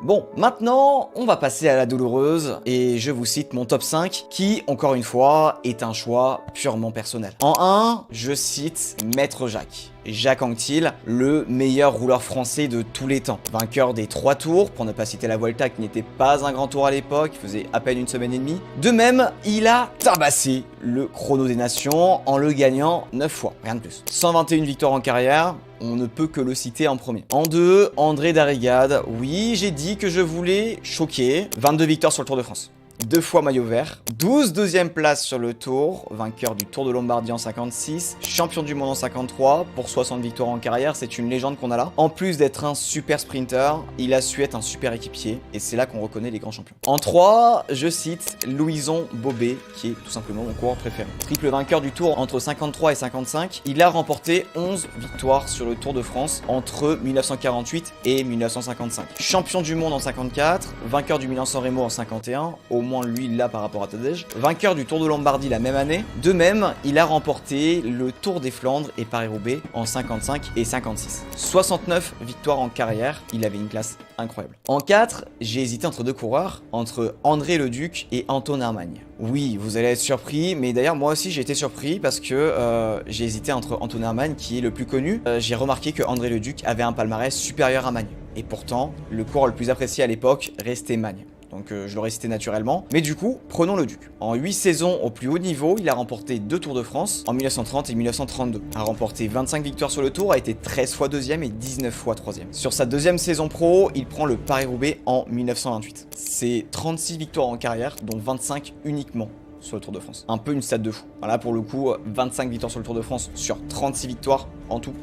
Bon, maintenant, on va passer à la douloureuse, et je vous cite mon top 5, qui, encore une fois, est un choix purement personnel. En 1, je cite Maître Jacques. Jacques Anquetil, le meilleur rouleur français de tous les temps. Vainqueur des 3 tours, pour ne pas citer la Vuelta qui n'était pas un grand tour à l'époque, il faisait à peine une semaine et demie. De même, il a tabassé le chrono des nations en le gagnant 9 fois, rien de plus. 121 victoires en carrière, on ne peut que le citer en premier. En 2, André Darrigade. Oui, j'ai dit que je voulais choquer. 22 victoires sur le Tour de France. 2 fois maillot vert, 12 deuxième place sur le Tour, vainqueur du Tour de Lombardie en 56, champion du monde en 53, pour 60 victoires en carrière, c'est une légende qu'on a là. En plus d'être un super sprinter, il a su être un super équipier, et c'est là qu'on reconnaît les grands champions. En 3, je cite Louison Bobet, qui est tout simplement mon coureur préféré. Triple vainqueur du Tour entre 53 et 55, il a remporté 11 victoires sur le Tour de France entre 1948 et 1955. Champion du monde en 54, vainqueur du Milan-San Remo en 51, au moins lui là par rapport à Tadej, vainqueur du Tour de Lombardie la même année. De même, il a remporté le Tour des Flandres et Paris-Roubaix en 55 et 56. 69 victoires en carrière, il avait une classe incroyable. En 4, j'ai hésité entre 2 coureurs, entre André Leduc et Anton Armagne. Oui, vous allez être surpris, mais d'ailleurs moi aussi j'ai été surpris parce que j'ai hésité entre Anton Armagne qui est le plus connu. J'ai remarqué que André Leduc avait un palmarès supérieur à Magne. Et pourtant, le coureur le plus apprécié à l'époque restait Magne. Donc je l'aurais cité naturellement. Mais du coup, prenons le Duc. En 8 saisons au plus haut niveau, il a remporté 2 Tours de France en 1930 et 1932. A remporté 25 victoires sur le Tour, a été 13 fois deuxième et 19 fois troisième. Sur sa deuxième saison pro, il prend le Paris-Roubaix en 1928. C'est 36 victoires en carrière, dont 25 uniquement sur le Tour de France. Un peu une stat de fou. Voilà, pour le coup, 25 victoires sur le Tour de France sur 36 victoires en tout.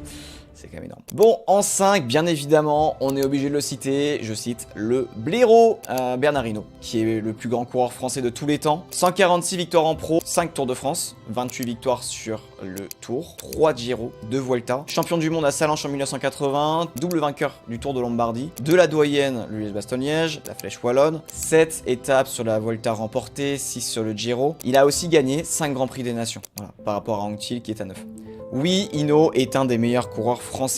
C'est quand même énorme. Bon, en 5, bien évidemment, on est obligé de le citer. Je cite le blaireau Bernard Hinault, qui est le plus grand coureur français de tous les temps. 146 victoires en pro, 5 Tours de France, 28 victoires sur le Tour, 3 Giro, 2 Vuelta. Champion du monde à Sallanches en 1980, double vainqueur du Tour de Lombardie, de la doyenne, le Liège-Bastogne-Liège, la Flèche Wallonne, 7 étapes sur la Vuelta remportées, 6 sur le Giro. Il a aussi gagné 5 Grands Prix des Nations, voilà, par rapport à Anquetil qui est à 9. Oui, Hinault est un des meilleurs coureurs français.